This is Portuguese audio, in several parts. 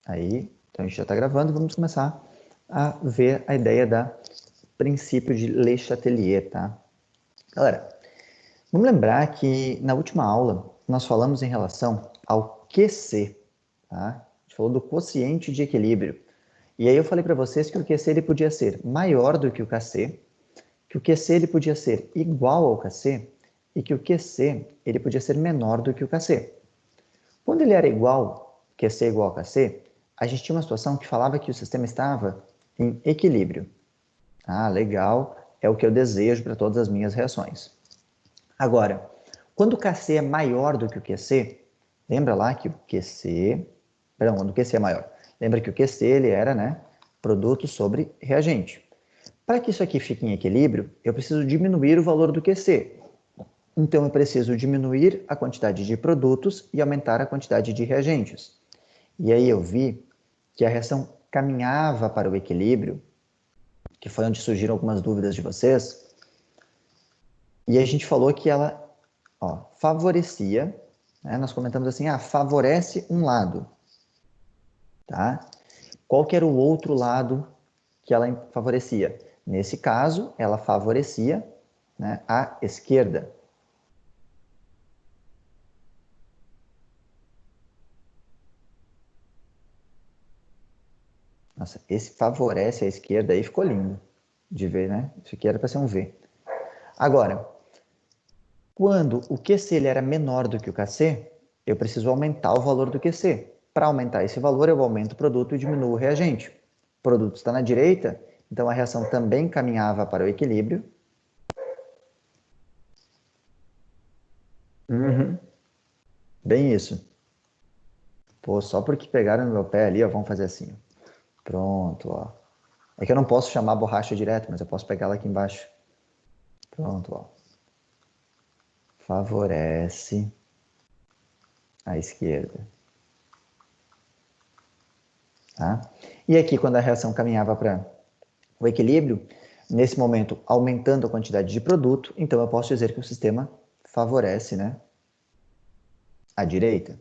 Aí, então a gente já está gravando, vamos começar a ver a ideia da princípio de Le Chatelier, tá? Galera, vamos lembrar que na última aula nós falamos em relação ao QC, tá? A gente falou do quociente de equilíbrio. E aí eu falei para vocês que o QC ele podia ser maior do que o KC, que o QC ele podia ser igual ao KC e que o QC ele podia ser menor do que o KC. Quando ele era igual, QC igual a KC, a gente tinha uma situação que falava que o sistema estava em equilíbrio. Ah, legal, é o que eu desejo para todas as minhas reações. Agora, quando o KC é maior do que o QC, lembra lá que o QC, perdão, quando o QC é maior, lembra que o QC ele era, né, produto sobre reagente. Para que isso aqui fique em equilíbrio, eu preciso diminuir o valor do QC. Então, eu preciso diminuir a quantidade de produtos e aumentar a quantidade de reagentes. E aí eu vi que a reação caminhava para o equilíbrio, que foi onde surgiram algumas dúvidas de vocês, e a gente falou que ela favorecia, né? Nós comentamos assim, favorece um lado, tá? Qual que era o outro lado que ela favorecia? Nesse caso, ela favorecia, né, a esquerda. Nossa, esse favorece a esquerda aí ficou lindo de ver, né? Isso aqui era para ser um V. Agora, quando o QC ele era menor do que o KC, eu preciso aumentar o valor do QC. Para aumentar esse valor, eu aumento o produto e diminuo o reagente. O produto está na direita, então a reação também caminhava para o equilíbrio. Bem isso. Pô, só porque pegaram no meu pé ali, ó, vamos fazer assim. Pronto, ó. É que eu não posso chamar a borracha direto, mas eu posso pegar ela aqui embaixo. Pronto, ó. Favorece a esquerda. Tá? E aqui, quando a reação caminhava para o equilíbrio, nesse momento, aumentando a quantidade de produto, então eu posso dizer que o sistema favorece, né, a direita.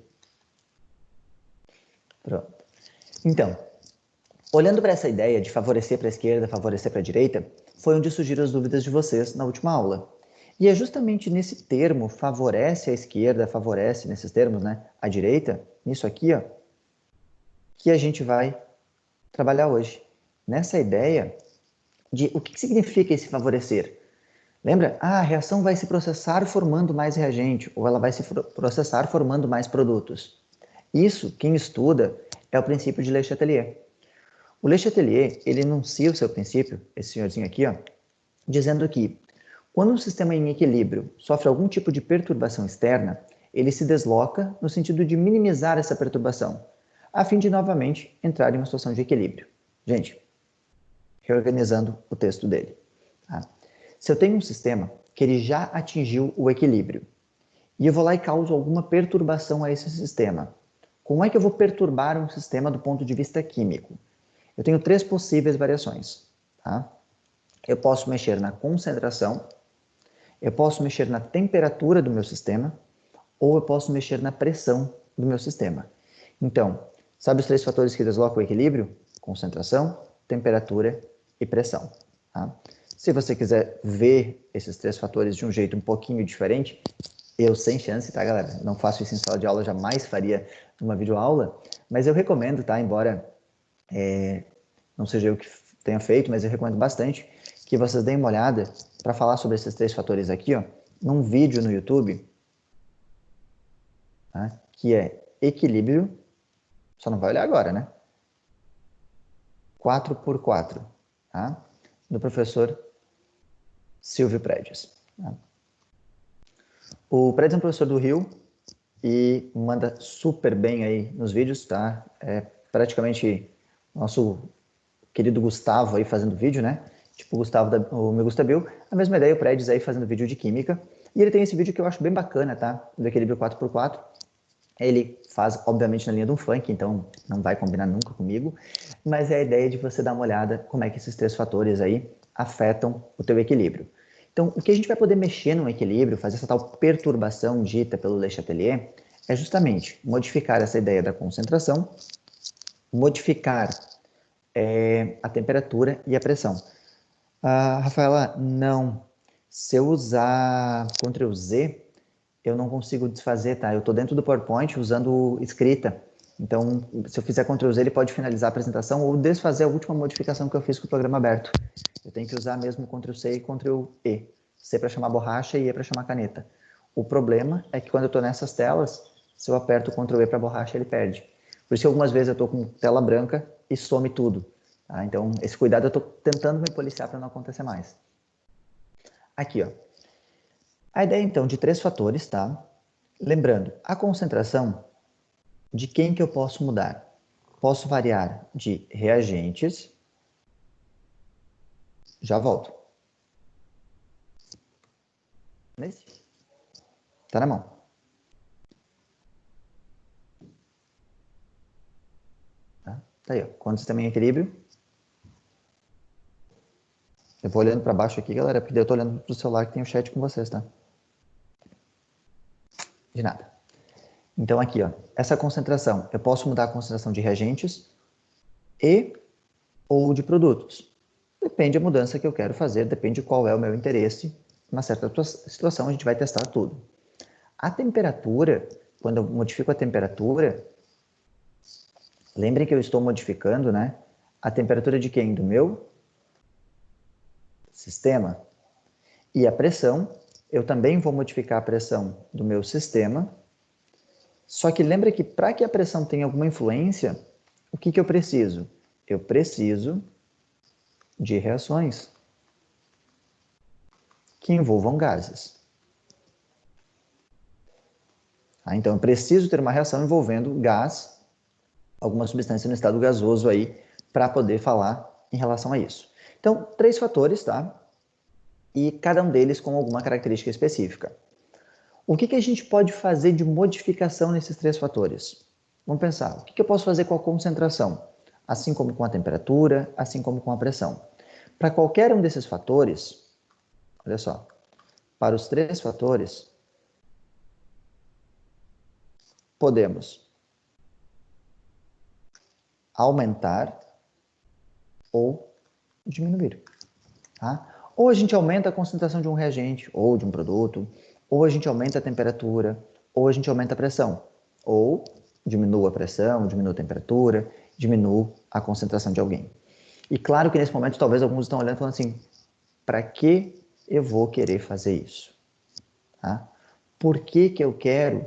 Pronto. Então, olhando para essa ideia de favorecer para a esquerda, favorecer para a direita, foi onde surgiram as dúvidas de vocês na última aula. E é justamente nesse termo, favorece a esquerda, favorece, nesses termos, né, a direita, nisso aqui, ó, que a gente vai trabalhar hoje. Nessa ideia de o que significa esse favorecer. Lembra? A reação vai se processar formando mais reagente, ou ela vai se processar formando mais produtos. Isso, quem estuda, é o princípio de Le Chatelier. O Le Chatelier, ele enuncia o seu princípio, esse senhorzinho aqui, ó, dizendo que quando um sistema em equilíbrio sofre algum tipo de perturbação externa, ele se desloca no sentido de minimizar essa perturbação, a fim de novamente entrar em uma situação de equilíbrio. Gente, reorganizando o texto dele. Tá? Se eu tenho um sistema que ele já atingiu o equilíbrio e eu vou lá e causo alguma perturbação a esse sistema, como é que eu vou perturbar um sistema do ponto de vista químico? Eu tenho três possíveis variações. Tá? Eu posso mexer na concentração, eu posso mexer na temperatura do meu sistema ou eu posso mexer na pressão do meu sistema. Então, sabe os três fatores que deslocam o equilíbrio? Concentração, temperatura e pressão. Tá? Se você quiser ver esses três fatores de um jeito um pouquinho diferente, eu sem chance, tá, galera? Não faço isso em sala de aula, jamais faria uma videoaula, mas eu recomendo, tá? Embora não seja eu que tenha feito, mas eu recomendo bastante que vocês deem uma olhada para falar sobre esses três fatores aqui, ó, num vídeo no YouTube, tá? Que é equilíbrio, só não vai olhar agora, né? 4x4, tá? Do professor Silvio Prédios. Tá? O Prédios é um professor do Rio e manda super bem aí nos vídeos, tá? É praticamente nosso querido Gustavo aí fazendo vídeo, né? Tipo o Gustavo, o meu Gustabil, a mesma ideia, o Prédios aí fazendo vídeo de química. E ele tem esse vídeo que eu acho bem bacana, tá? Do equilíbrio 4x4. Ele faz, obviamente, na linha de um funk, então não vai combinar nunca comigo, mas é a ideia de você dar uma olhada como é que esses três fatores aí afetam o teu equilíbrio. Então, o que a gente vai poder mexer no equilíbrio, fazer essa tal perturbação dita pelo Le Chatelier, é justamente modificar essa ideia da concentração modificar a temperatura e a pressão. Rafaela, não. Se eu usar Ctrl Z, eu não consigo desfazer, tá? Eu estou dentro do PowerPoint usando escrita. Então, se eu fizer Ctrl Z, ele pode finalizar a apresentação ou desfazer a última modificação que eu fiz com o programa aberto. Eu tenho que usar mesmo Ctrl C e Ctrl E. C para chamar borracha e E para chamar caneta. O problema é que quando eu estou nessas telas, se eu aperto Ctrl E para borracha, ele perde. Por isso que algumas vezes eu estou com tela branca e some tudo. Tá? Então, esse cuidado eu estou tentando me policiar para não acontecer mais. Aqui, ó. A ideia, então, de 3 fatores, tá? Lembrando, a concentração, de quem que eu posso mudar? Posso variar de reagentes. Já volto. Nesse? Tá na mão. Tá aí, ó. Quando o sistema em equilíbrio. Eu vou olhando para baixo aqui, galera, porque eu tô olhando pro celular que tem o chat com vocês, tá? De nada. Então, aqui, ó, essa concentração, eu posso mudar a concentração de reagentes e ou de produtos. Depende da mudança que eu quero fazer, depende de qual é o meu interesse. Numa certa situação, a gente vai testar tudo. A temperatura, quando eu modifico a temperatura, lembrem que eu estou modificando, né? A temperatura de quem? Do meu sistema. E a pressão, eu também vou modificar a pressão do meu sistema. Só que lembra que para que a pressão tenha alguma influência, o que eu preciso? Eu preciso de reações que envolvam gases. Então, eu preciso ter uma reação envolvendo gás, alguma substância no estado gasoso aí, para poder falar em relação a isso. Então, 3 fatores, tá? E cada um deles com alguma característica específica. O que a gente pode fazer de modificação nesses 3 fatores? Vamos pensar, o que eu posso fazer com a concentração? Assim como com a temperatura, assim como com a pressão. Para qualquer um desses fatores, olha só, para os 3 fatores, podemos aumentar ou diminuir. Tá? Ou a gente aumenta a concentração de um reagente ou de um produto, ou a gente aumenta a temperatura, ou a gente aumenta a pressão, ou diminua a pressão, diminua a temperatura, diminua a concentração de alguém. E claro que nesse momento talvez alguns estão olhando e falando assim, para que eu vou querer fazer isso? Tá? Por que eu quero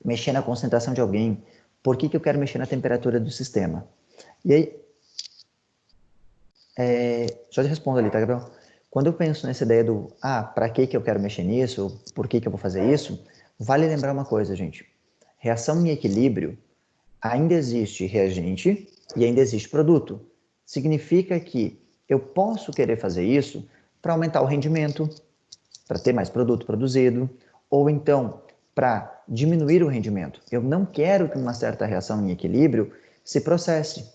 mexer na concentração de alguém? Por que eu quero mexer na temperatura do sistema? E aí, só te respondo ali, tá, Gabriel? Quando eu penso nessa ideia do, para que eu quero mexer nisso? Por que eu vou fazer isso? Vale lembrar uma coisa, gente. Reação em equilíbrio, ainda existe reagente e ainda existe produto. Significa que eu posso querer fazer isso para aumentar o rendimento, para ter mais produto produzido, ou então para diminuir o rendimento. Eu não quero que uma certa reação em equilíbrio se processe.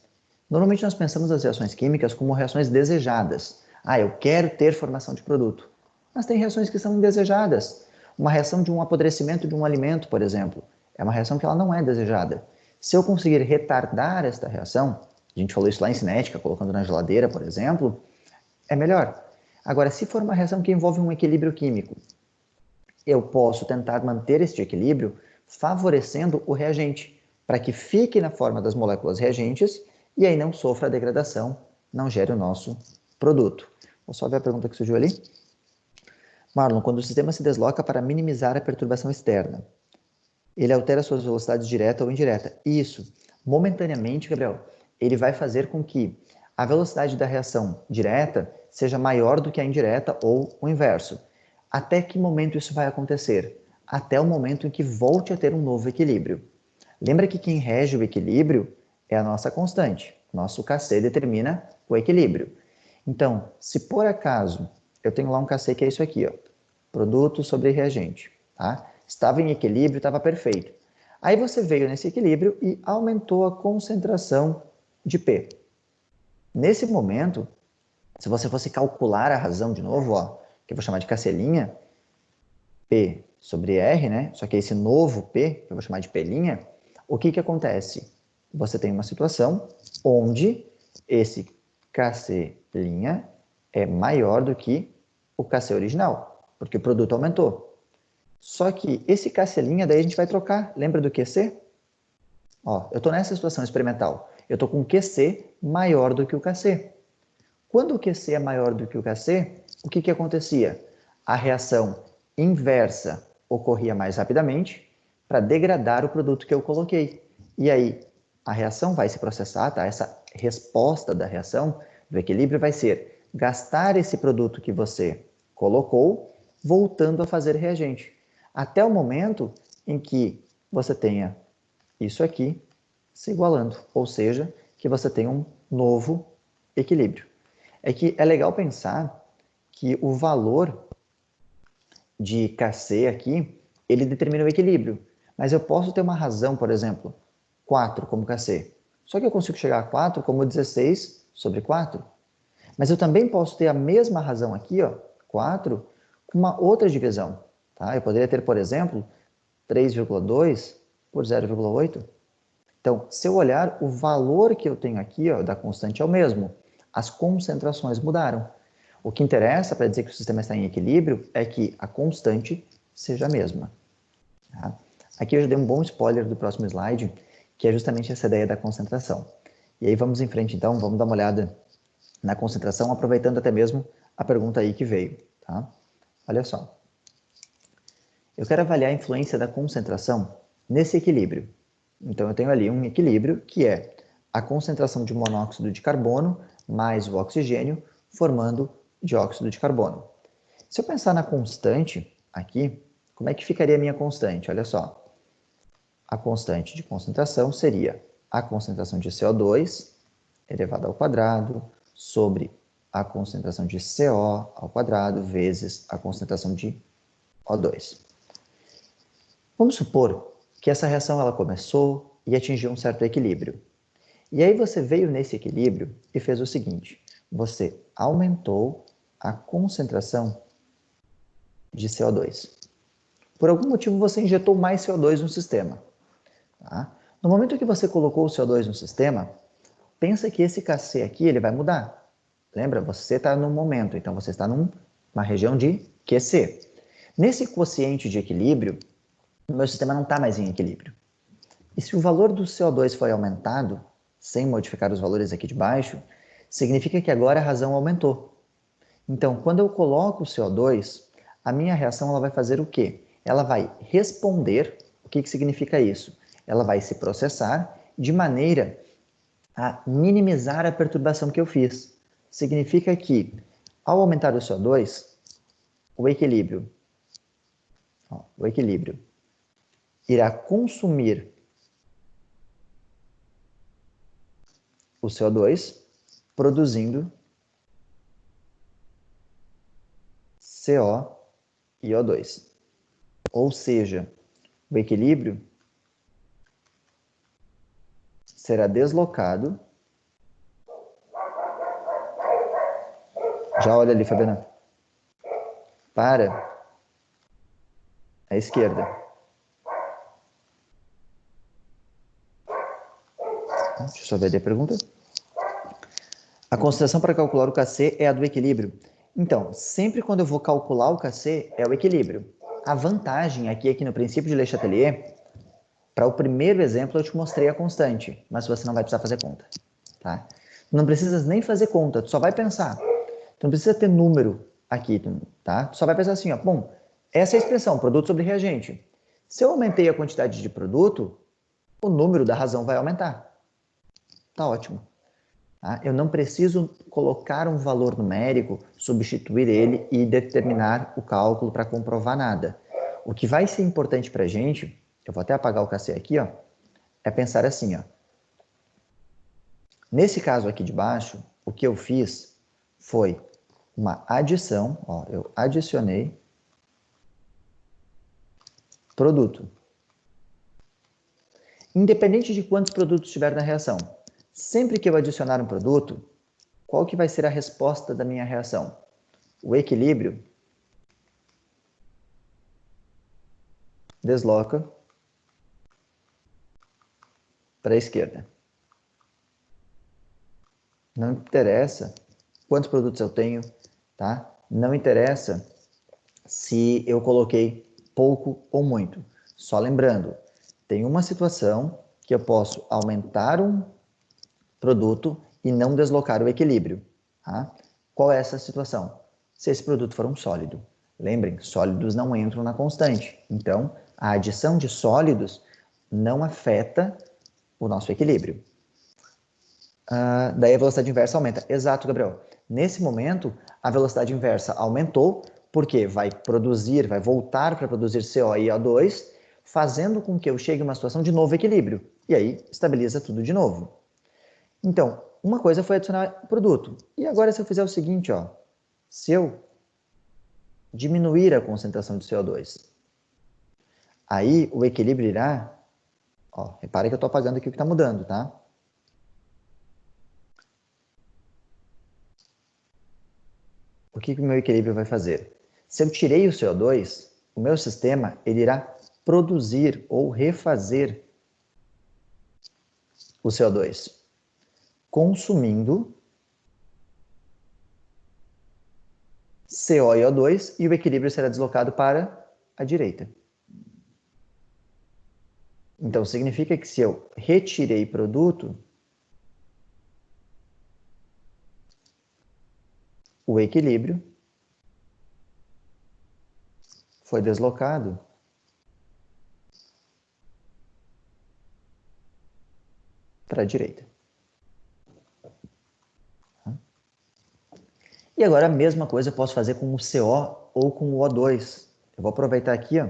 Normalmente nós pensamos as reações químicas como reações desejadas. Eu quero ter formação de produto. Mas tem reações que são indesejadas. Uma reação de um apodrecimento de um alimento, por exemplo, é uma reação que ela não é desejada. Se eu conseguir retardar esta reação, a gente falou isso lá em cinética, colocando na geladeira, por exemplo, é melhor. Agora, se for uma reação que envolve um equilíbrio químico, eu posso tentar manter este equilíbrio favorecendo o reagente, para que fique na forma das moléculas reagentes e aí não sofra a degradação, não gere o nosso produto. Vou só ver a pergunta que surgiu ali. Marlon, quando o sistema se desloca para minimizar a perturbação externa, ele altera suas velocidades direta ou indireta? Isso. Momentaneamente, Gabriel, ele vai fazer com que a velocidade da reação direta seja maior do que a indireta ou o inverso. Até que momento isso vai acontecer? Até o momento em que volte a ter um novo equilíbrio. Lembra que quem rege o equilíbrio é a nossa constante. Nosso Kc determina o equilíbrio. Então, se por acaso eu tenho lá um Kc que é isso aqui, ó, produto sobre reagente, tá? Estava em equilíbrio, estava perfeito. Aí você veio nesse equilíbrio e aumentou a concentração de P. Nesse momento, se você fosse calcular a razão de novo, ó, que eu vou chamar de Kc', P sobre R, né? Só que esse novo P, que eu vou chamar de P', o que acontece? você tem uma situação onde esse KC' é maior do que o KC original, porque o produto aumentou. Só que esse KC', daí a gente vai trocar. Lembra do QC? Ó, eu estou nessa situação experimental. Eu estou com um QC maior do que o KC. Quando o QC é maior do que o KC, o que acontecia? A reação inversa ocorria mais rapidamente para degradar o produto que eu coloquei. E aí, a reação vai se processar, tá? Essa resposta da reação do equilíbrio vai ser gastar esse produto que você colocou, voltando a fazer reagente. Até o momento em que você tenha isso aqui se igualando, ou seja, que você tenha um novo equilíbrio. É que é legal pensar que o valor de KC aqui, ele determina o equilíbrio. Mas eu posso ter uma razão, por exemplo, 4 como KC. Só que eu consigo chegar a 4 como 16 sobre 4. Mas eu também posso ter a mesma razão aqui, ó, 4, com uma outra divisão. Tá? Eu poderia ter, por exemplo, 3,2 por 0,8. Então, se eu olhar, o valor que eu tenho aqui, ó, da constante é o mesmo. As concentrações mudaram. O que interessa para dizer que o sistema está em equilíbrio é que a constante seja a mesma. Tá? Aqui eu já dei um bom spoiler do próximo slide, que é justamente essa ideia da concentração. E aí vamos em frente, então, vamos dar uma olhada na concentração, aproveitando até mesmo a pergunta aí que veio. Tá? Olha só. Eu quero avaliar a influência da concentração nesse equilíbrio. Então, eu tenho ali um equilíbrio que é a concentração de monóxido de carbono mais o oxigênio formando dióxido de carbono. Se eu pensar na constante aqui, como é que ficaria a minha constante? Olha só. A constante de concentração seria a concentração de CO2 elevado ao quadrado sobre a concentração de CO ao quadrado vezes a concentração de O2. Vamos supor que essa reação ela começou e atingiu um certo equilíbrio. E aí você veio nesse equilíbrio e fez o seguinte, você aumentou a concentração de CO2. Por algum motivo você injetou mais CO2 no sistema. Tá? No momento que você colocou o CO2 no sistema, pensa que esse KC aqui ele vai mudar. Lembra? Você está num momento, então você está numa região de QC. Nesse quociente de equilíbrio, o meu sistema não está mais em equilíbrio. E se o valor do CO2 foi aumentado, sem modificar os valores aqui de baixo, significa que agora a razão aumentou. Então, quando eu coloco o CO2, a minha reação ela vai fazer o quê? Ela vai responder. O que significa isso? Ela vai se processar de maneira a minimizar a perturbação que eu fiz. Significa que, ao aumentar o CO2, o equilíbrio irá consumir o CO2, produzindo CO e O2. Ou seja, o equilíbrio será deslocado. Já olha ali, Fabiana. Para a esquerda. Deixa eu só ver ali a pergunta. A consideração para calcular o KC é a do equilíbrio. Então, sempre quando eu vou calcular o KC, é o equilíbrio. A vantagem aqui é que no princípio de Le Chatelier, para o primeiro exemplo eu te mostrei a constante, mas você não vai precisar fazer conta. Tá? Não precisas nem fazer conta, tu só vai pensar. Tu não precisa ter número aqui, tá? Tu só vai pensar assim, ó, bom, essa é a expressão, produto sobre reagente. Se eu aumentei a quantidade de produto, o número da razão vai aumentar. Tá ótimo. Tá? Eu não preciso colocar um valor numérico, substituir ele e determinar o cálculo para comprovar nada. O que vai ser importante para a gente, eu vou até apagar o KC aqui, ó, é pensar assim, ó. Nesse caso aqui de baixo, o que eu fiz foi uma adição, ó, eu adicionei produto. Independente de quantos produtos tiver na reação, sempre que eu adicionar um produto, qual que vai ser a resposta da minha reação? O equilíbrio desloca para a esquerda. Não interessa quantos produtos eu tenho, tá? Não interessa se eu coloquei pouco ou muito. Só lembrando, tem uma situação que eu posso aumentar um produto e não deslocar o equilíbrio. Tá? Qual é essa situação? Se esse produto for um sólido. Lembrem, sólidos não entram na constante. Então, a adição de sólidos não afeta o nosso equilíbrio. Daí a velocidade inversa aumenta. Exato, Gabriel. Nesse momento, a velocidade inversa aumentou, porque vai voltar para produzir CO e O2, fazendo com que eu chegue a uma situação de novo equilíbrio. E aí, estabiliza tudo de novo. Então, uma coisa foi adicionar produto. E agora, se eu fizer o seguinte, ó, se eu diminuir a concentração de CO2, aí o equilíbrio irá... Ó, repare que eu estou apagando aqui o que está mudando, tá? O que o meu equilíbrio vai fazer? Se eu tirei o CO2, o meu sistema ele irá produzir ou refazer o CO2, consumindo CO e O2, e o equilíbrio será deslocado para a direita. Então, significa que se eu retirei produto, o equilíbrio foi deslocado para a direita. E agora a mesma coisa eu posso fazer com o CO ou com o O2. Eu vou aproveitar aqui, ó,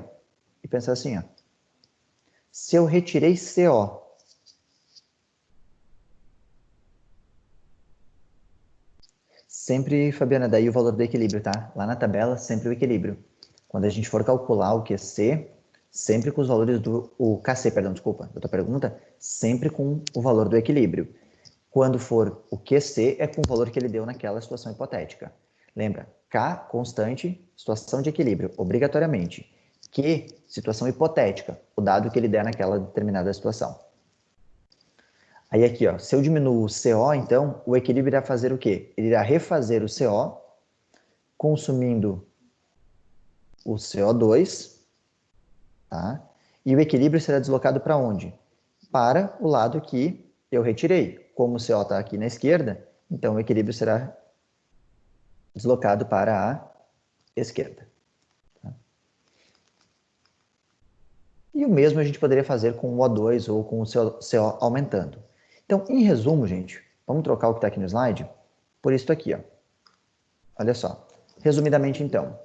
e pensar assim, ó. Se eu retirei CO, sempre, Fabiana, daí o valor do equilíbrio, tá? Lá na tabela, sempre o equilíbrio. Quando a gente for calcular o QC, sempre com os valores do... O KC, perdão, desculpa, da tua pergunta, sempre com o valor do equilíbrio. Quando for o QC, é com o valor que ele deu naquela situação hipotética. Lembra, K, constante, situação de equilíbrio, obrigatoriamente. Q, situação hipotética, o dado que ele der naquela determinada situação. Aí aqui, ó, se eu diminuo o CO, então, o equilíbrio irá fazer o quê? Ele irá refazer o CO, consumindo o CO2, tá? E o equilíbrio será deslocado para onde? Para o lado que eu retirei. Como o CO está aqui na esquerda, então o equilíbrio será deslocado para a esquerda. Tá? E o mesmo a gente poderia fazer com o O2 ou com o CO aumentando. Então, em resumo, gente, vamos trocar o que está aqui no slide por isso aqui, ó. Olha só. Resumidamente, então,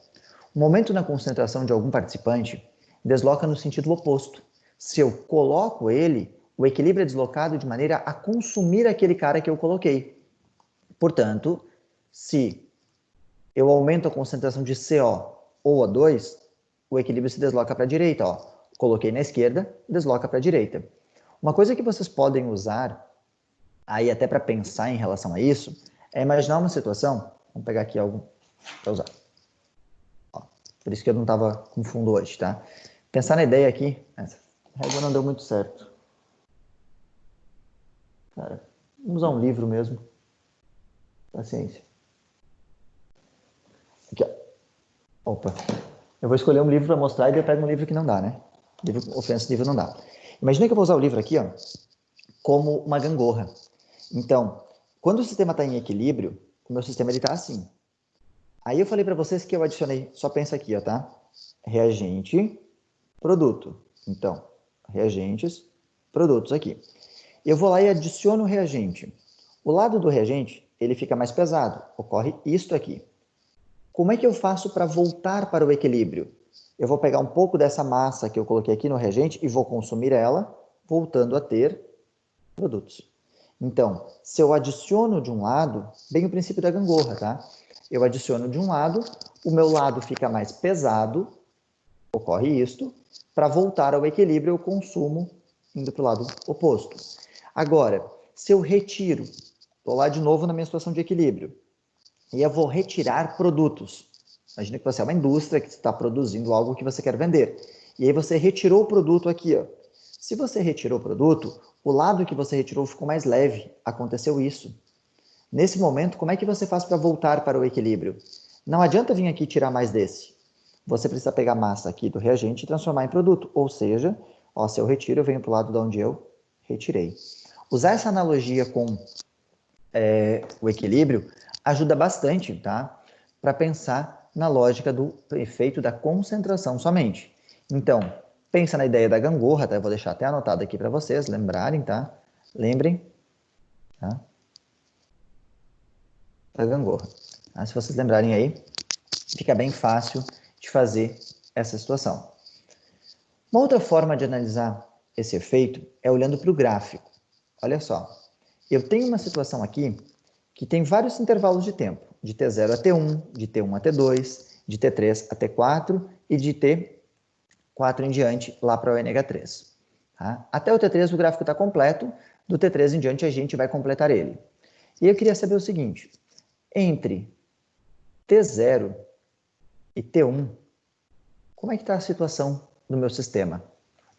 o momento na concentração de algum participante desloca no sentido oposto. Se eu coloco ele, o equilíbrio é deslocado de maneira a consumir aquele cara que eu coloquei. Portanto, se eu aumento a concentração de CO ou O2, o equilíbrio se desloca para a direita. Ó. Coloquei na esquerda, desloca para a direita. Uma coisa que vocês podem usar, aí até para pensar em relação a isso, é imaginar uma situação, vamos pegar aqui algo para usar. Ó, por isso que eu não estava com fundo hoje, tá? Pensar na ideia aqui, essa régua não deu muito certo. Cara, vamos usar um livro mesmo. Paciência. Aqui, ó. Opa. Eu vou escolher um livro para mostrar e daí eu pego um livro que não dá, né? Livro ofensivo não dá. Imagina que eu vou usar o livro aqui, ó, como uma gangorra. Então, quando o sistema está em equilíbrio, o meu sistema está assim. Aí eu falei para vocês que eu adicionei, só pensa aqui, ó, tá? Reagente, produto. Então, reagentes, produtos aqui. Eu vou lá e adiciono o reagente. O lado do reagente, ele fica mais pesado. Ocorre isto aqui. Como é que eu faço para voltar para o equilíbrio? Eu vou pegar um pouco dessa massa que eu coloquei aqui no reagente e vou consumir ela, voltando a ter produtos. Então, se eu adiciono de um lado, bem o princípio da gangorra, tá? Eu adiciono de um lado, o meu lado fica mais pesado, ocorre isto, para voltar ao equilíbrio eu consumo indo para o lado oposto. Agora, se eu retiro, estou lá de novo na minha situação de equilíbrio, e eu vou retirar produtos. Imagina que você é uma indústria que está produzindo algo que você quer vender. E aí você retirou o produto aqui, ó. Se você retirou o produto, o lado que você retirou ficou mais leve. Aconteceu isso. Nesse momento, como é que você faz para voltar para o equilíbrio? Não adianta vir aqui tirar mais desse. Você precisa pegar a massa aqui do reagente e transformar em produto. Ou seja, ó, se eu retiro, eu venho para o lado de onde eu retirei. Usar essa analogia com o equilíbrio ajuda bastante, tá? Para pensar na lógica do efeito da concentração somente. Então, pensa na ideia da gangorra, tá? Eu vou deixar até anotado aqui para vocês lembrarem, tá? Lembrem, tá? Da gangorra. Tá? Se vocês lembrarem aí, fica bem fácil de fazer essa situação. Uma outra forma de analisar esse efeito é olhando para o gráfico. Olha só, eu tenho uma situação aqui que tem vários intervalos de tempo, de T0 a T1, de T1 a T2, de T3 a T4 e de T4 em diante lá para o NH3. Tá? Até o T3 o gráfico está completo, do T3 em diante a gente vai completar ele. E eu queria saber o seguinte, entre T0 e T1, como é que está a situação do meu sistema?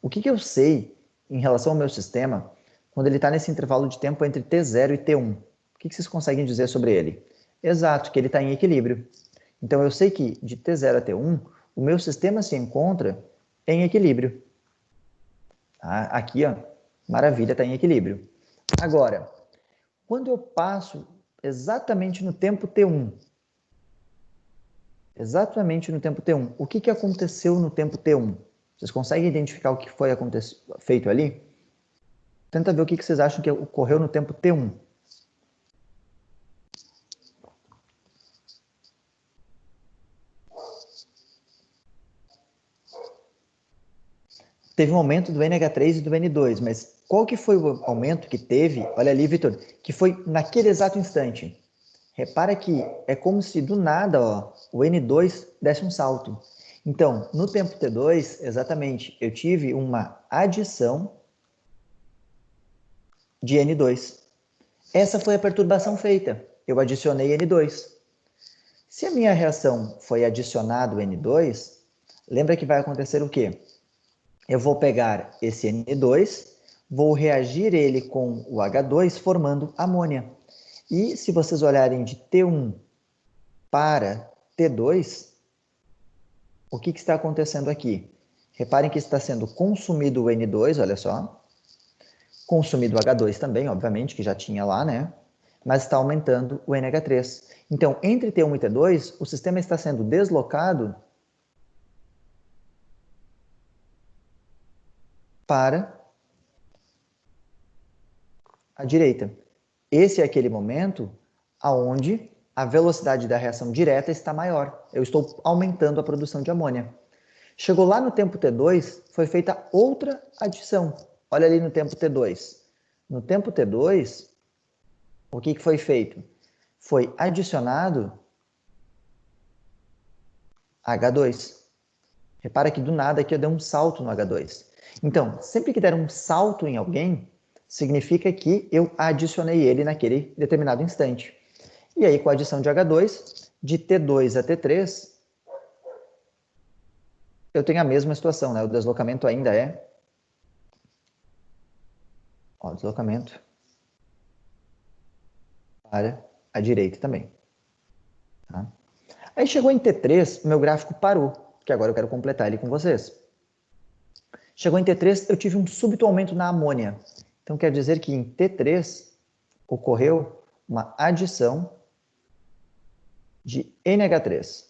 O que eu sei em relação ao meu sistema quando ele está nesse intervalo de tempo entre T0 e T1? O que vocês conseguem dizer sobre ele? Exato, que ele está em equilíbrio. Então eu sei que de T0 a T1, o meu sistema se encontra em equilíbrio. Tá? Aqui, ó, maravilha, está em equilíbrio. Agora, quando eu passo exatamente no tempo T1, o que aconteceu no tempo T1? Vocês conseguem identificar o que foi feito ali? Tenta ver o que vocês acham que ocorreu no tempo T1. Teve um aumento do NH3 e do N2, mas qual que foi o aumento que teve? Olha ali, Vitor, que foi naquele exato instante. Repara que é como se do nada, ó, o N2 desse um salto. Então, no tempo T2, exatamente, eu tive uma adição de N2. Essa foi a perturbação feita. Eu adicionei N2. Se a minha reação foi adicionado N2, lembra que vai acontecer o quê? Eu vou pegar esse N2, vou reagir ele com o H2, formando amônia. E se vocês olharem de T1 para T2, o que está acontecendo aqui? Reparem que está sendo consumido o N2, olha só. Consumido o H2 também, obviamente, que já tinha lá, né? Mas está aumentando o NH3. Então, entre T1 e T2, o sistema está sendo deslocado para a direita. Esse é aquele momento onde a velocidade da reação direta está maior. Eu estou aumentando a produção de amônia. Chegou lá no tempo T2, foi feita outra adição. Olha ali no tempo T2. No tempo T2, o que foi feito? Foi adicionado H2. Repara que do nada aqui eu dei um salto no H2. Então, sempre que der um salto em alguém, significa que eu adicionei ele naquele determinado instante. E aí, com a adição de H2, de T2 a T3, eu tenho a mesma situação, né? O deslocamento ainda é... Ó, deslocamento para a direita também. Tá? Aí chegou em T3, o meu gráfico parou, que agora eu quero completar ele com vocês. Chegou em T3, eu tive um súbito aumento na amônia. Então, quer dizer que em T3 ocorreu uma adição de NH3.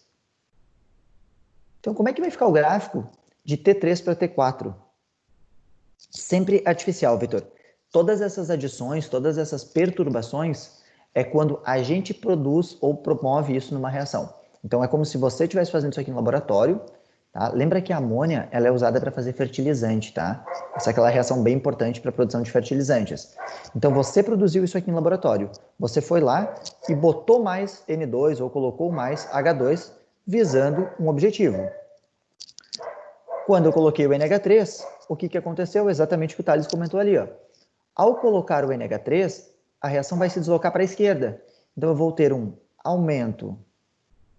Então, como é que vai ficar o gráfico de T3 para T4? Sempre artificial, Vitor. Todas essas adições, todas essas perturbações é quando a gente produz ou promove isso numa reação. Então, é como se você estivesse fazendo isso aqui no laboratório. Tá? Lembra que a amônia ela é usada para fazer fertilizante, tá? Essa é aquela reação bem importante para a produção de fertilizantes. Então, você produziu isso aqui no laboratório. Você foi lá e botou mais N2 ou colocou mais H2 visando um objetivo. Quando eu coloquei o NH3, o que aconteceu? Exatamente o que o Thales comentou ali. Ó. Ao colocar o NH3, a reação vai se deslocar para a esquerda. Então, eu vou ter um aumento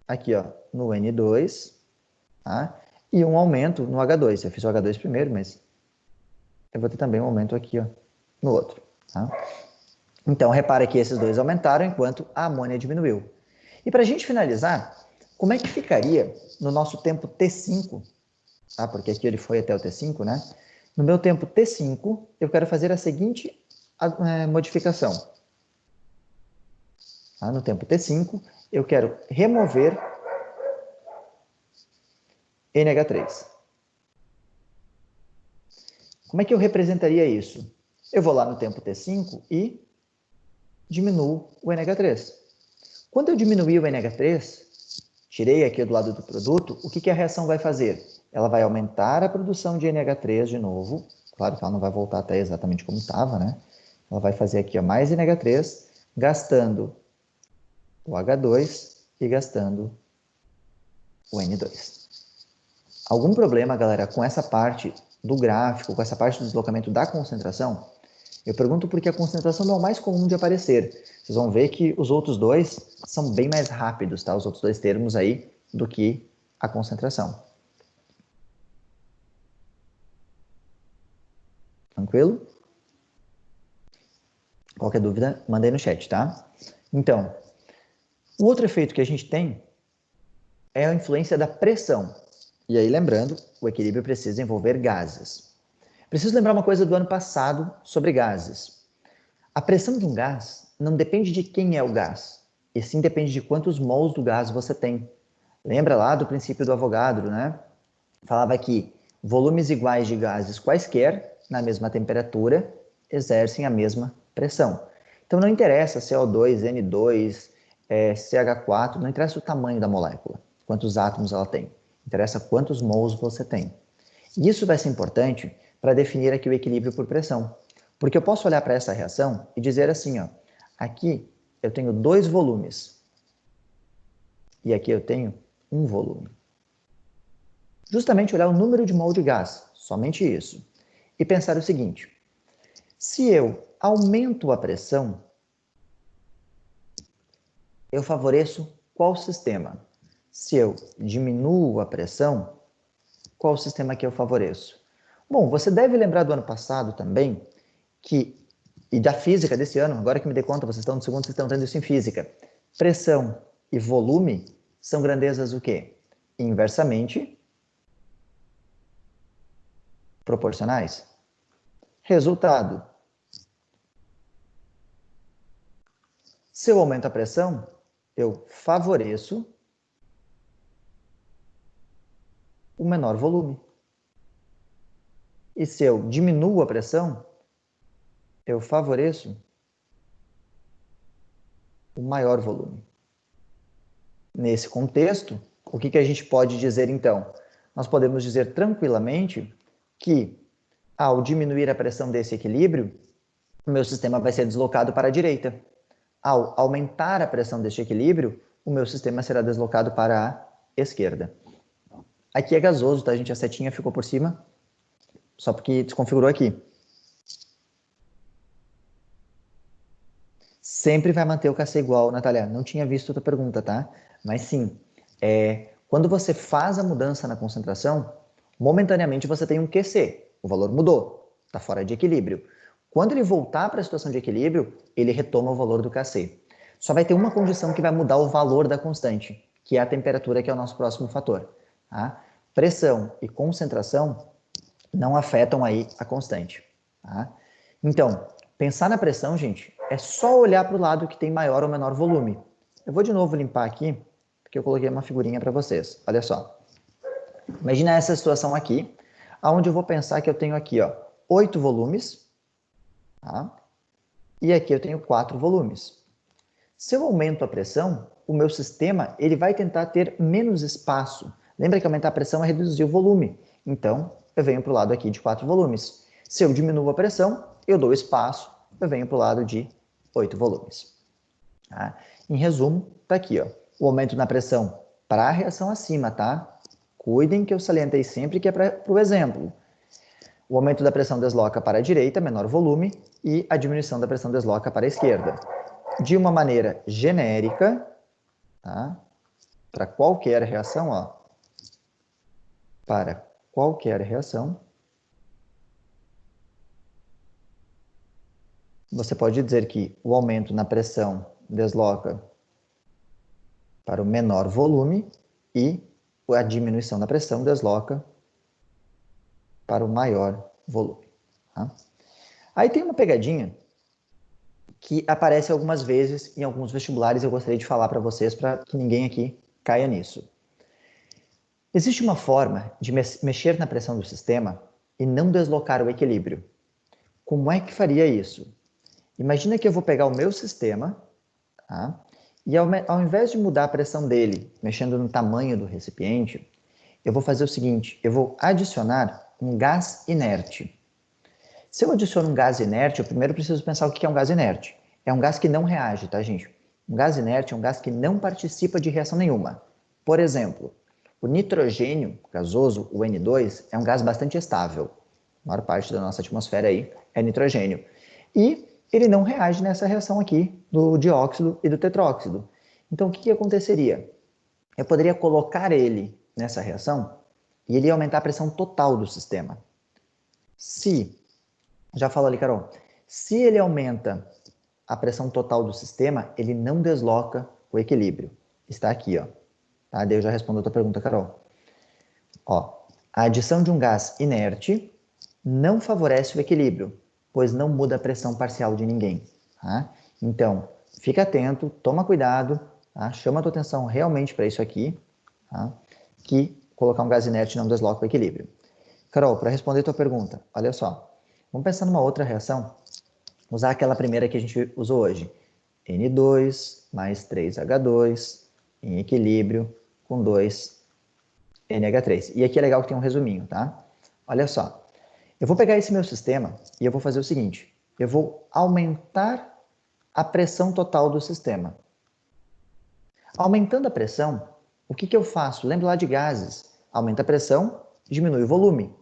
aqui ó, no N2, tá? E um aumento no H2. Eu fiz o H2 primeiro, mas eu vou ter também um aumento aqui ó, no outro. Tá? Então, repara que esses dois aumentaram enquanto a amônia diminuiu. E para a gente finalizar, como é que ficaria no nosso tempo T5? Tá? Porque aqui ele foi até o T5, né? No meu tempo T5, eu quero fazer a seguinte modificação. Tá? No tempo T5, eu quero remover NH3. Como é que eu representaria isso? Eu vou lá no tempo T5 e diminuo o NH3. Quando eu diminuir o NH3, tirei aqui do lado do produto, o que a reação vai fazer? Ela vai aumentar a produção de NH3 de novo. Claro que ela não vai voltar até exatamente como estava, né? Ela vai fazer aqui mais NH3, gastando o H2 e gastando o N2. Algum problema, galera, com essa parte do gráfico, com essa parte do deslocamento da concentração? Eu pergunto porque a concentração não é o mais comum de aparecer. Vocês vão ver que os outros dois são bem mais rápidos, tá? Os outros dois termos aí, do que a concentração. Tranquilo? Qualquer dúvida, manda aí no chat, tá? Então, o outro efeito que a gente tem é a influência da pressão. E aí, lembrando, o equilíbrio precisa envolver gases. Preciso lembrar uma coisa do ano passado sobre gases. A pressão de um gás não depende de quem é o gás, e sim depende de quantos mols do gás você tem. Lembra lá do princípio do Avogadro, né? Falava que volumes iguais de gases quaisquer, na mesma temperatura, exercem a mesma pressão. Então não interessa CO2, N2, CH4, não interessa o tamanho da molécula, quantos átomos ela tem. Interessa quantos mols você tem. E isso vai ser importante para definir aqui o equilíbrio por pressão. Porque eu posso olhar para essa reação e dizer assim, ó, aqui eu tenho 2 volumes e aqui eu tenho 1 volume. Justamente olhar o número de mol de gás, somente isso. E pensar o seguinte, se eu aumento a pressão, eu favoreço qual sistema? Se eu diminuo a pressão, qual sistema que eu favoreço? Bom, você deve lembrar do ano passado também, e da física desse ano, agora que me dei conta, vocês estão no segundo, vocês estão tendo isso em física. Pressão e volume são grandezas o quê? Inversamente proporcionais. Resultado. Se eu aumento a pressão, eu favoreço o menor volume. E se eu diminuo a pressão, eu favoreço o maior volume. Nesse contexto, o que a gente pode dizer então? Nós podemos dizer tranquilamente que, ao diminuir a pressão desse equilíbrio, o meu sistema vai ser deslocado para a direita. Ao aumentar a pressão deste equilíbrio, o meu sistema será deslocado para a esquerda. Aqui é gasoso, tá, gente? A setinha ficou por cima, só porque desconfigurou aqui. Sempre vai manter o KC igual, Natália. Não tinha visto a tua pergunta, tá? Mas sim, quando você faz a mudança na concentração, momentaneamente você tem um QC. O valor mudou, está fora de equilíbrio. Quando ele voltar para a situação de equilíbrio, ele retoma o valor do KC. Só vai ter uma condição que vai mudar o valor da constante, que é a temperatura, que é o nosso próximo fator. Tá? Pressão e concentração não afetam aí a constante. Tá? Então, pensar na pressão, gente, é só olhar para o lado que tem maior ou menor volume. Eu vou de novo limpar aqui, porque eu coloquei uma figurinha para vocês. Olha só. Imagina essa situação aqui, onde eu vou pensar que eu tenho aqui, ó, 8 volumes, tá? E aqui eu tenho 4 volumes. Se eu aumento a pressão, o meu sistema ele vai tentar ter menos espaço. Lembra que aumentar a pressão é reduzir o volume. Então, eu venho para o lado aqui de 4 volumes. Se eu diminuo a pressão, eu dou espaço, eu venho para o lado de 8 volumes. Tá? Em resumo, está aqui, ó, o aumento na pressão para a reação acima, tá? Cuidem que eu salientei sempre que é para o exemplo. O aumento da pressão desloca para a direita, menor volume, e a diminuição da pressão desloca para a esquerda. De uma maneira genérica, tá? Para qualquer reação, ó, para qualquer reação, você pode dizer que o aumento na pressão desloca para o menor volume e a diminuição da pressão desloca para o maior volume. Tá? Aí tem uma pegadinha que aparece algumas vezes em alguns vestibulares, eu gostaria de falar para vocês, para que ninguém aqui caia nisso. Existe uma forma de mexer na pressão do sistema e não deslocar o equilíbrio. Como é que faria isso? Imagina que eu vou pegar o meu sistema, tá? E ao invés de mudar a pressão dele, mexendo no tamanho do recipiente, eu vou fazer o seguinte, eu vou adicionar um gás inerte. Se eu adiciono um gás inerte, eu primeiro preciso pensar o que é um gás inerte. É um gás que não reage, tá, gente? Um gás inerte é um gás que não participa de reação nenhuma. Por exemplo, o nitrogênio gasoso, o N2, é um gás bastante estável. A maior parte da nossa atmosfera aí é nitrogênio. E ele não reage nessa reação aqui do dióxido e do tetróxido. Então, o que aconteceria? Eu poderia colocar ele nessa reação e ele ia aumentar a pressão total do sistema. Já falou ali, Carol, se ele aumenta a pressão total do sistema, ele não desloca o equilíbrio. Está aqui, ó. Tá? Daí eu já respondo a tua pergunta, Carol. Ó, a adição de um gás inerte não favorece o equilíbrio, pois não muda a pressão parcial de ninguém. Tá? Então, fica atento, toma cuidado, tá? Chama a tua atenção realmente para isso aqui, tá? Que colocar um gás inerte não desloca o equilíbrio. Carol, para responder a tua pergunta, olha só. Vamos pensar numa outra reação. Usar aquela primeira que a gente usou hoje. N2 mais 3H2 em equilíbrio com 2NH3. E aqui é legal que tem um resuminho, tá? Olha só. Eu vou pegar esse meu sistema e eu vou fazer o seguinte. Eu vou aumentar a pressão total do sistema. Aumentando a pressão, o que eu faço? Lembra lá de gases. Aumenta a pressão, diminui o volume.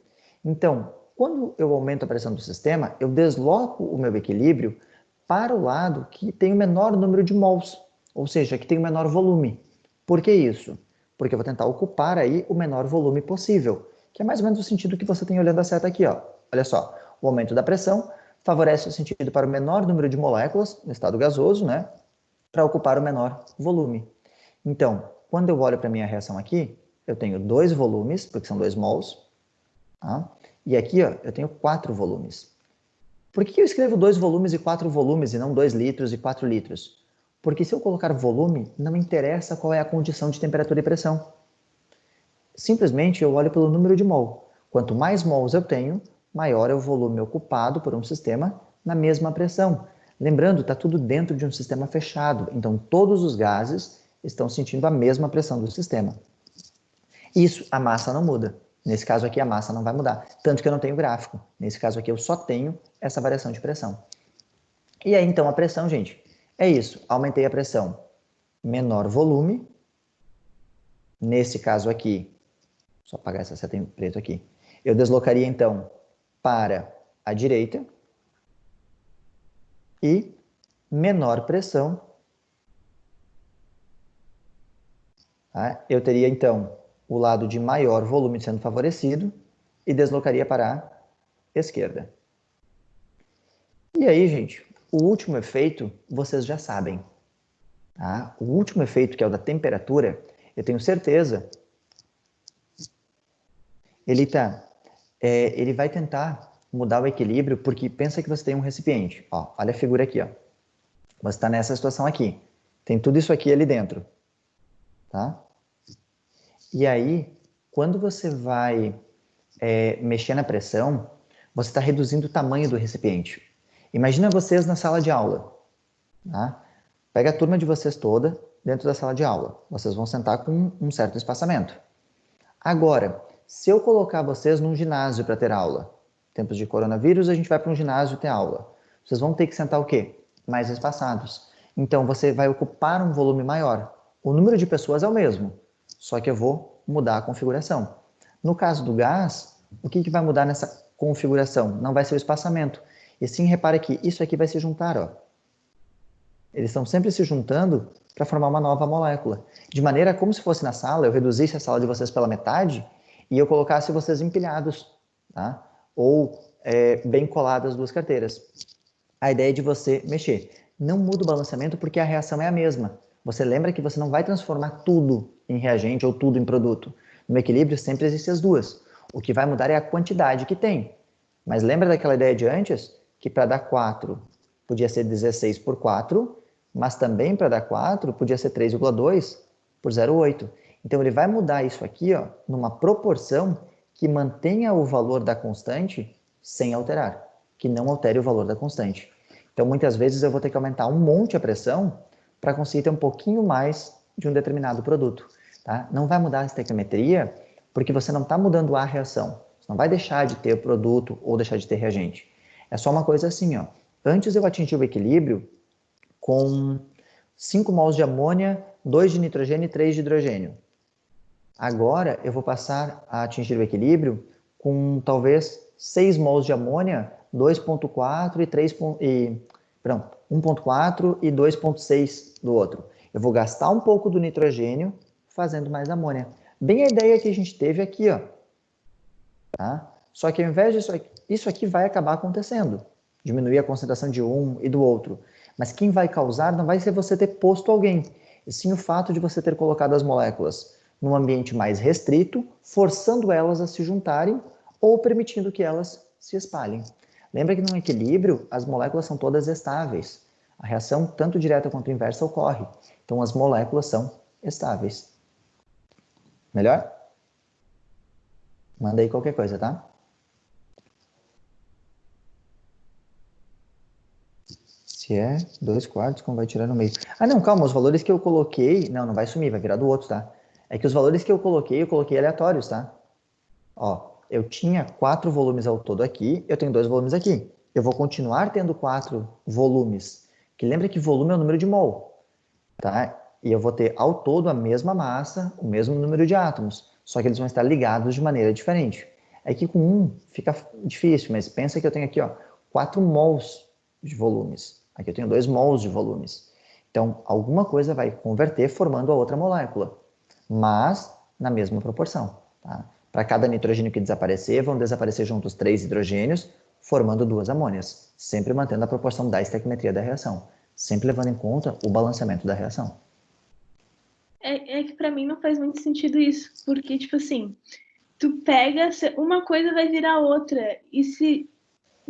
Então, quando eu aumento a pressão do sistema, eu desloco o meu equilíbrio para o lado que tem o menor número de mols, ou seja, que tem o menor volume. Por que isso? Porque eu vou tentar ocupar aí o menor volume possível, que é mais ou menos o sentido que você tem olhando a seta aqui, ó. Olha só, o aumento da pressão favorece o sentido para o menor número de moléculas, no estado gasoso, né, para ocupar o menor volume. Então, quando eu olho para a minha reação aqui, eu tenho 2 volumes, porque são 2 mols, tá? E aqui, ó, eu tenho 4 volumes. Por que eu escrevo 2 volumes e 4 volumes e não 2 litros e 4 litros? Porque se eu colocar volume, não interessa qual é a condição de temperatura e pressão. Simplesmente eu olho pelo número de mol. Quanto mais mols eu tenho, maior é o volume ocupado por um sistema na mesma pressão. Lembrando, está tudo dentro de um sistema fechado, então todos os gases estão sentindo a mesma pressão do sistema. Isso, a massa não muda. Nesse caso aqui, a massa não vai mudar. Tanto que eu não tenho gráfico. Nesse caso aqui, eu só tenho essa variação de pressão. E aí, então, a pressão, gente, é isso. Aumentei a pressão. Menor volume. Nesse caso aqui, só apagar essa seta em preto aqui. Eu deslocaria, então, para a direita. E menor pressão. Tá? Eu teria, então, o lado de maior volume sendo favorecido e deslocaria para a esquerda. E aí, gente, o último efeito vocês já sabem. Tá? O último efeito, que é o da temperatura, eu tenho certeza, ele vai tentar mudar o equilíbrio, porque pensa que você tem um recipiente. Ó, olha a figura aqui. Ó. Você está nessa situação aqui. Tem tudo isso aqui ali dentro. Tá? E aí, quando você vai mexer na pressão, você está reduzindo o tamanho do recipiente. Imagina vocês na sala de aula. Tá? Pega a turma de vocês toda dentro da sala de aula. Vocês vão sentar com um certo espaçamento. Agora, se eu colocar vocês num ginásio para ter aula, tempos de coronavírus, a gente vai para um ginásio ter aula. Vocês vão ter que sentar o quê? Mais espaçados. Então, você vai ocupar um volume maior. O número de pessoas é o mesmo, só que eu vou mudar a configuração. No caso do gás, o que vai mudar nessa configuração? Não vai ser o espaçamento. E sim, repare que isso aqui vai se juntar, ó. Eles estão sempre se juntando para formar uma nova molécula. De maneira como se fosse na sala, eu reduzisse a sala de vocês pela metade e eu colocasse vocês empilhados, tá? Ou bem coladas as duas carteiras. a ideia de você mexer. Não muda o balanceamento porque a reação é a mesma. Você lembra que você não vai transformar tudo em reagente ou tudo em produto. No equilíbrio sempre existem as duas. O que vai mudar é a quantidade que tem. Mas lembra daquela ideia de antes? Que para dar 4 podia ser 16 por 4, mas também para dar 4 podia ser 3,2 por 0,8. Então ele vai mudar isso aqui, ó, numa proporção que mantenha o valor da constante sem alterar, que não altere o valor da constante. Então muitas vezes eu vou ter que aumentar um monte a pressão para conseguir ter um pouquinho mais de um determinado produto. Tá? Não vai mudar a estequiometria porque você não está mudando a reação. Você não vai deixar de ter produto ou deixar de ter reagente. É só uma coisa assim, ó. Antes eu atingi o equilíbrio com 5 mols de amônia, 2 de nitrogênio e 3 de hidrogênio. Agora eu vou passar a atingir o equilíbrio com talvez 6 mols de amônia, 2,4 e 3, perdão, 1,4 e 2,6 do outro. Eu vou gastar um pouco do nitrogênio fazendo mais amônia. Bem a ideia que a gente teve aqui, ó. Tá? Só que ao invés disso aqui, isso aqui vai acabar acontecendo. Diminuir a concentração de um e do outro. Mas quem vai causar não vai ser você ter posto alguém, e sim o fato de você ter colocado as moléculas num ambiente mais restrito, forçando elas a se juntarem ou permitindo que elas se espalhem. Lembra que num equilíbrio as moléculas são todas estáveis. A reação, tanto direta quanto inversa, ocorre. Então as moléculas são estáveis. Melhor? Manda aí qualquer coisa, tá? Se é 2/4, como vai tirar no meio? Ah, não, calma, os valores que eu coloquei... Não, não vai sumir, vai virar do outro, tá? É que os valores que eu coloquei aleatórios, tá? Ó, eu tinha 4 volumes ao todo aqui, eu tenho 2 volumes aqui. Eu vou continuar tendo 4 volumes, que lembra que volume é o número de mol, tá? E eu vou ter ao todo a mesma massa, o mesmo número de átomos, só que eles vão estar ligados de maneira diferente. Aqui com fica difícil, mas pensa que eu tenho aqui, ó, 4 mols de volumes. Aqui eu tenho 2 mols de volumes. Então, alguma coisa vai converter formando a outra molécula, mas na mesma proporção, tá? Para cada nitrogênio que desaparecer, vão desaparecer juntos 3 hidrogênios, formando 2 amônias, sempre mantendo a proporção da estequiometria da reação, sempre levando em conta o balanceamento da reação. É que para mim não faz muito sentido isso, porque, tipo assim, tu pega, uma coisa vai virar outra, e se,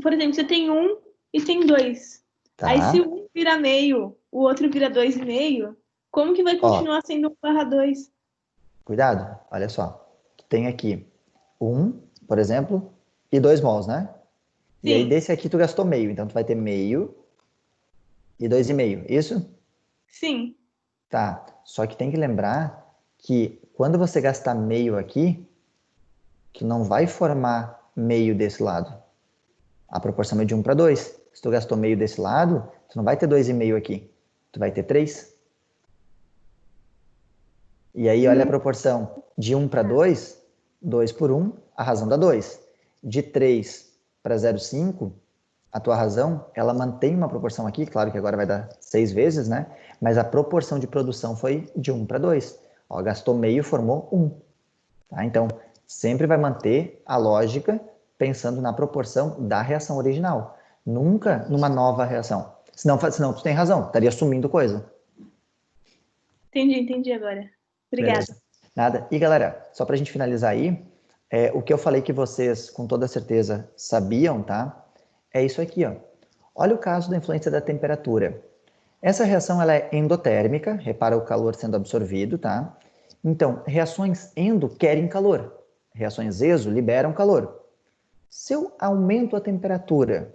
por exemplo, você tem um e tem dois, Tá? aí se um vira meio, o outro vira 2,5, como que vai Ó, continuar sendo 1/2? cuidado, olha só. Tem aqui 1, por exemplo, e 2 mols, né? E aí Sim, desse aqui tu gastou meio, então tu vai ter meio e 2,5, isso? sim. Tá, só que tem que lembrar que quando você gastar meio aqui, tu não vai formar meio desse lado. A proporção é de 1/2. Se tu gastou meio desse lado, tu não vai ter 2,5 aqui. Tu vai ter 3. E aí, olha a proporção. De 1/2, 2 por 1, a razão dá 2. De 3 para 0,5, a tua razão, ela mantém uma proporção aqui, claro que agora vai dar 6 vezes, né? Mas a proporção de produção foi de 1/2. Ó, gastou meio, formou 1. Tá? Então, sempre vai manter a lógica pensando na proporção da reação original. Nunca numa nova reação. Senão tu tem razão, estaria sumindo coisa. Entendi agora. Obrigada. Beleza. Nada. E galera, só para a gente finalizar aí, o que eu falei que vocês com toda certeza sabiam, tá? É isso aqui, ó. Olha o caso da influência da temperatura. Essa reação ela é endotérmica, repara o calor sendo absorvido, tá? Então, reações endo querem calor. Reações exo liberam calor. Se eu aumento a temperatura,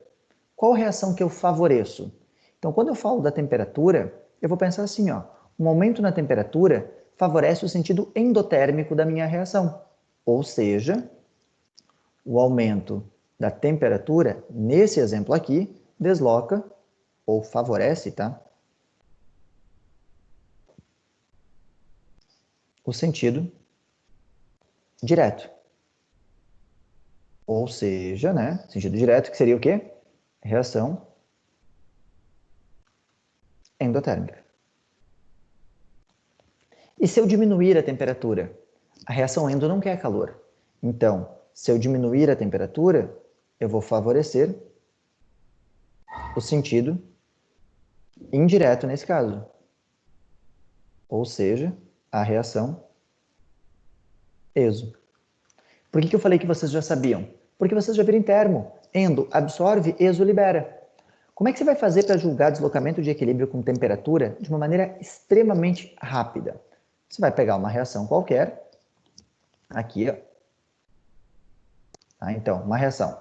qual reação que eu favoreço? Então, quando eu falo da temperatura, eu vou pensar assim, ó, um aumento na temperatura favorece o sentido endotérmico da minha reação. Ou seja, o aumento da temperatura, nesse exemplo aqui, desloca ou favorece, tá? O sentido direto. Ou seja, né, sentido direto, que seria o quê? Reação endotérmica. E se eu diminuir a temperatura? A reação endo não quer calor. Então, se eu diminuir a temperatura, eu vou favorecer o sentido indireto nesse caso. Ou seja, a reação exo. Por que eu falei que vocês já sabiam? Porque vocês já viram em termo. Endo absorve, exo libera. Como é que você vai fazer para julgar deslocamento de equilíbrio com temperatura de uma maneira extremamente rápida? Você vai pegar uma reação qualquer, aqui, ó. Tá? Então, uma reação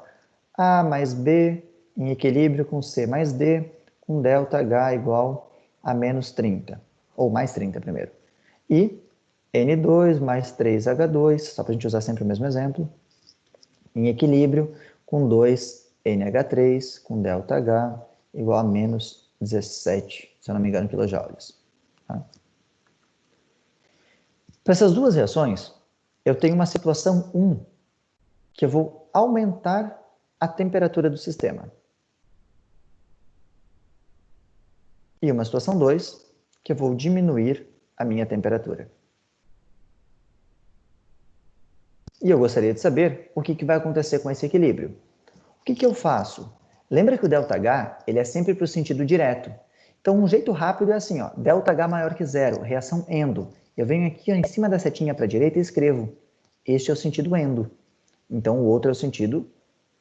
A mais B em equilíbrio com C mais D, com ΔH igual a menos 30, ou mais 30 primeiro. E N2 mais 3H2, só para a gente usar sempre o mesmo exemplo, em equilíbrio com 2NH3 com ΔH igual a menos 17, se eu não me engano, quilojoules. Tá? Para essas duas reações, eu tenho uma situação 1, que eu vou aumentar a temperatura do sistema. E uma situação 2, que eu vou diminuir a minha temperatura. E eu gostaria de saber o que vai acontecer com esse equilíbrio. O que eu faço? Lembra que o ΔH ele é sempre para o sentido direto. Então, um jeito rápido é assim, ó, ΔH maior que zero, reação endo. Eu venho aqui ó, em cima da setinha para a direita e escrevo. Este é o sentido endo. Então, o outro é o sentido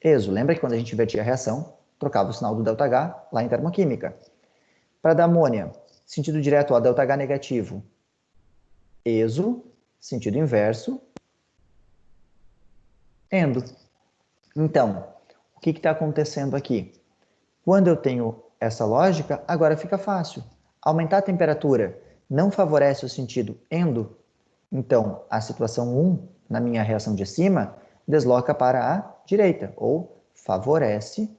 exo. Lembra que quando a gente invertia a reação, trocava o sinal do ΔH lá em termoquímica. Para da amônia, sentido direto, ó, ΔH negativo. Exo, sentido inverso, endo. Então, o que está acontecendo aqui? Quando eu tenho essa lógica, agora fica fácil. Aumentar a temperatura não favorece o sentido endo, então a situação 1, na minha reação de cima, desloca para a direita, ou favorece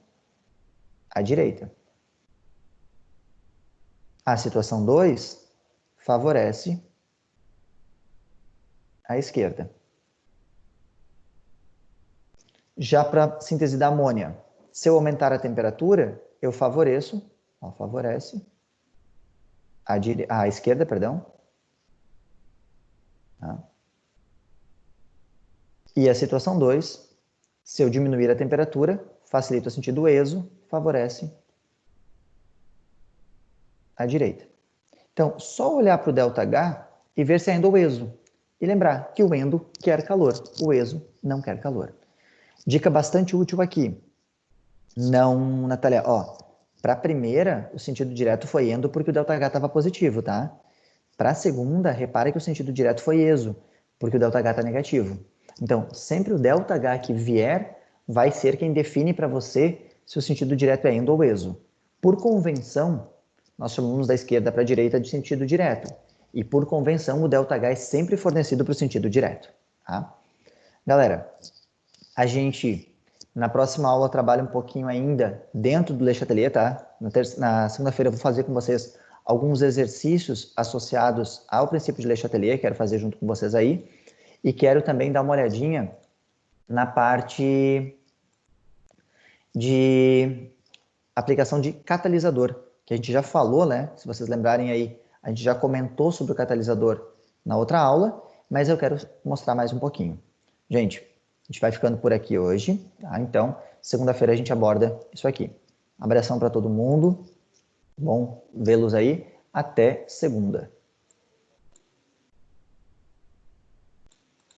a direita. A situação 2 favorece a esquerda. Já para a síntese da amônia, se eu aumentar a temperatura, eu favoreço, ó, favorece a esquerda, perdão. Tá? E a situação 2, se eu diminuir a temperatura, facilita o sentido exo, favorece a direita. Então, só olhar para o ΔH e ver se é endo ou exo. E lembrar que o endo quer calor, o exo não quer calor. Dica bastante útil aqui. Não, Natália, ó, para a primeira, o sentido direto foi endo porque o ΔH estava positivo, tá? Para a segunda, repare que o sentido direto foi exo, porque o ΔH está negativo. Então, sempre o ΔH que vier vai ser quem define para você se o sentido direto é endo ou exo. Por convenção, nós chamamos da esquerda para a direita de sentido direto. E por convenção, o ΔH é sempre fornecido para o sentido direto. Tá? Galera, a gente, na próxima aula, trabalha um pouquinho ainda dentro do Le Chatelier, tá? Na segunda-feira eu vou fazer com vocês alguns exercícios associados ao princípio de Le Chatelier, quero fazer junto com vocês aí. E quero também dar uma olhadinha na parte de aplicação de catalisador, que a gente já falou, né? Se vocês lembrarem aí, a gente já comentou sobre o catalisador na outra aula, mas eu quero mostrar mais um pouquinho. Gente, a gente vai ficando por aqui hoje, tá? Então, segunda-feira a gente aborda isso aqui. Um abração para todo mundo, bom vê-los aí, até segunda.